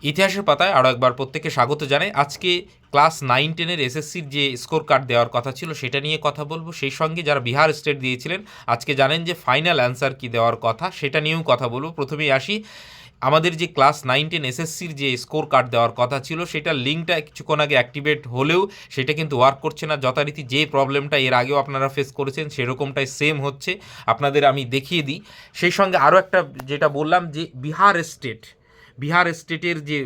ইতিহাসের পাতায় আরও একবার প্রত্যেককে স্বাগত জানাই। আজকে ক্লাস 9-10-এর এসএসসির যে স্কোর কার্ড দেওয়ার কথা ছিল সেটা নিয়ে কথা বলবো, সেই সঙ্গে যারা বিহার স্টেট দিয়েছিলেন আজকে জানেন যে ফাইনাল অ্যান্সার কি দেওয়ার কথা সেটা নিয়েও কথা বলবো। প্রথমেই আসি, আমাদের যে ক্লাস 9-10 এসএসসির যে স্কোর কার্ড দেওয়ার কথা ছিল সেটার লিঙ্কটা কিছুক্ষণ আগে অ্যাক্টিভেট হলেও সেটা কিন্তু ওয়ার্ক করছে না। যথারীতি যে প্রবলেমটা এর আগেও আপনারা ফেস করেছেন সেরকমটাই সেম হচ্ছে, আপনাদের আমি দেখিয়ে দিই। সেই সঙ্গে আরও একটা যেটা বললাম যে বিহার স্টেটের যে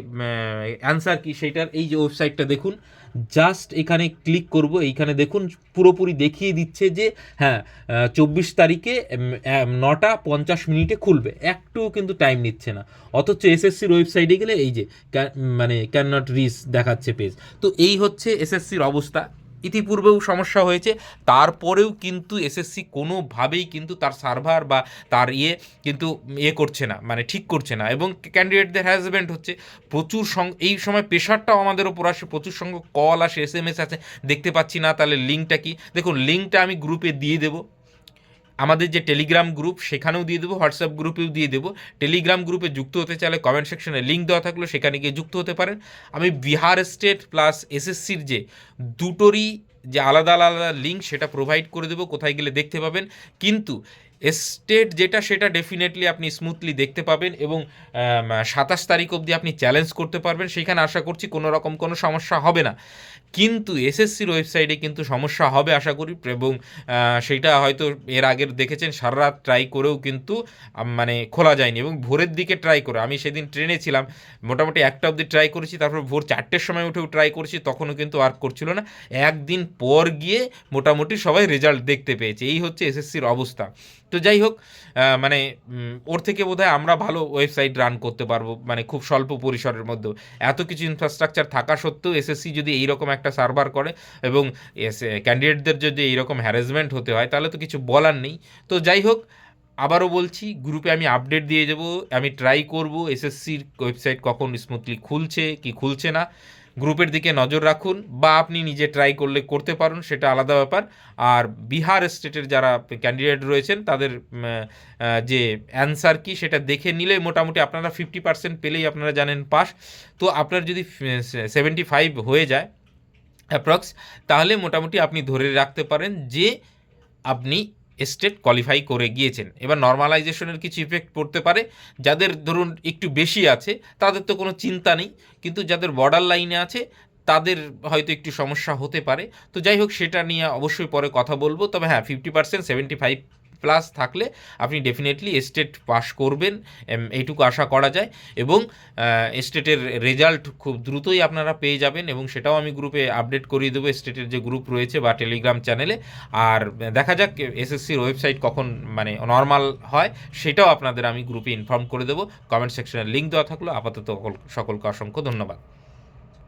অ্যান্সার কি সেইটার এই যে ওয়েবসাইটটা দেখুন, জাস্ট এখানে ক্লিক করব, এইখানে দেখুন পুরোপুরি দেখিয়ে দিচ্ছে যে হ্যাঁ 24 তারিখে 9টা 50 মিনিটে খুলবে, একটুও কিন্তু টাইম নিচ্ছে না। অথচ এসএসসির ওয়েবসাইটে গেলে এই যে মানে ক্যান নট রিচ দেখাচ্ছে পেজ। তো এই হচ্ছে এসএসসির অবস্থা। ইতিপূর্বেও সমস্যা হয়েছে, তারপরেও কিন্তু এসএসসি কোনোভাবেই কিন্তু তার সার্ভার বা তার কিন্তু করছে না, মানে ঠিক করছে না, এবং ক্যান্ডিডেটদের হ্যারাসমেন্ট হচ্ছে প্রচুর। এই সময় প্রেশারটাও আমাদের ওপর আসে, প্রচুর সংখ্যক কল আসে, এসএমএস আছে, দেখতে পাচ্ছি না, তাহলে লিঙ্কটা কি দেখুন, লিঙ্কটা আমি গ্রুপে দিয়ে দেবো, আমাদের যে টেলিগ্রাম গ্রুপ সেখানেও দিয়ে দেবো, হোয়াটসঅ্যাপ গ্রুপেও দিয়ে দেবো। টেলিগ্রাম গ্রুপে যুক্ত হতে চাইলে কমেন্ট সেকশনে লিঙ্ক দেওয়া থাকলো, সেখানে গিয়ে যুক্ত হতে পারেন। আমি বিহার স্টেট প্লাস এসএসসির যে দুটোরই যে আলাদা আলাদা লিঙ্ক সেটা প্রোভাইড করে দেবো, কোথায় গেলে দেখতে পাবেন। কিন্তু স্টেট যেটা সেটা ডেফিনেটলি আপনি স্মুথলি দেখতে পাবেন, এবং 27 তারিখ অবধি আপনি চ্যালেঞ্জ করতে পারবেন, সেইখানে আশা করছি কোনো রকম কোনো সমস্যা হবে না। কিন্তু এসএসসির ওয়েবসাইটে কিন্তু সমস্যা হবে আশা করি, এবং সেইটা হয়তো এর আগের দেখেছেন সারা রাত ট্রাই করেও কিন্তু মানে খোলা যায়নি, এবং ভোরের দিকে ট্রাই করে, আমি সেদিন ট্রেনে ছিলাম, মোটামুটি 1টা অবধি ট্রাই করেছি, তারপর ভোর 4টের সময় উঠেও ট্রাই করেছি, তখনও কিন্তু ওয়ার্ক করছিল না। একদিন পর গিয়ে মোটামুটি সবাই রেজাল্ট দেখতে পেয়েছে। এই হচ্ছে এসএসসির অবস্থা। তো যাই হোক, মানে ওর থেকে বোধহয় আমরা ভালো ওয়েবসাইট রান করতে পারবো, মানে খুব স্বল্প পরিসরের মধ্যেও। এত কিছু ইনফ্রাস্ট্রাকচার থাকা সত্ত্বেও এসএসসি যদি এইরকম একটা সার্ভার করে এবং ক্যান্ডিডেটদের যদি এইরকম হ্যারাসমেন্ট হতে হয় তাহলে তো কিছু বলার নেই। তো যাই হোক, আবারও বলছি, গ্রুপে আমি আপডেট দিয়ে দেবো, আমি ট্রাই করব এসএসসির ওয়েবসাইট কখন স্মুথলি খুলছে কি খুলছে না, গ্রুপের দিকে নজর রাখুন, বা আপনি নিজে ট্রাই করলে করতে পারুন, সেটা আলাদা ব্যাপার। আর বিহার স্টেটের যারা ক্যান্ডিডেট রয়েছেন তাদের যে অ্যান্সার কি সেটা দেখে নিলে মোটামুটি আপনারা 50% পেলেই আপনারা জানেন পাস। তো আপনার যদি 75 হয়ে যায় অ্যাপ্রক্স, তাহলে মোটামুটি আপনি ধরে রাখতে পারেন যে আপনি স্টেট কোয়ালিফাই করে গিয়েছেন। এবার নর্মালাইজেশনের কিছু ইফেক্ট পড়তে পারে, যাদের ধরুন একটু বেশি আছে তাদের তো কোনো চিন্তা নেই, কিন্তু যাদের বর্ডার লাইনে আছে তাদের হয়তো একটু সমস্যা হতে পারে। তো যাই হোক, সেটা নিয়ে অবশ্যই পরে কথা বলবো। তবে হ্যাঁ, 50% 75+ থাকলে আপনি ডেফিনেটলি স্টেট পাস করবেন, এইটুকু আশা করা যায়। এবং স্টেটের রেজাল্ট খুব দ্রুতই আপনারা পেয়ে যাবেন, এবং সেটাও আমি গ্রুপে আপডেট করিয়ে দেবো, স্টেটের যে গ্রুপ রয়েছে বা টেলিগ্রাম চ্যানেলে। আর দেখা যাক এসএসসির ওয়েবসাইট কখন মানে নর্মাল হয়, সেটাও আপনাদের আমি গ্রুপে ইনফর্ম করে দেবো। কমেন্ট সেকশনে লিঙ্ক দেওয়া থাকলো। আপাতত সকলকে অসংখ্য ধন্যবাদ।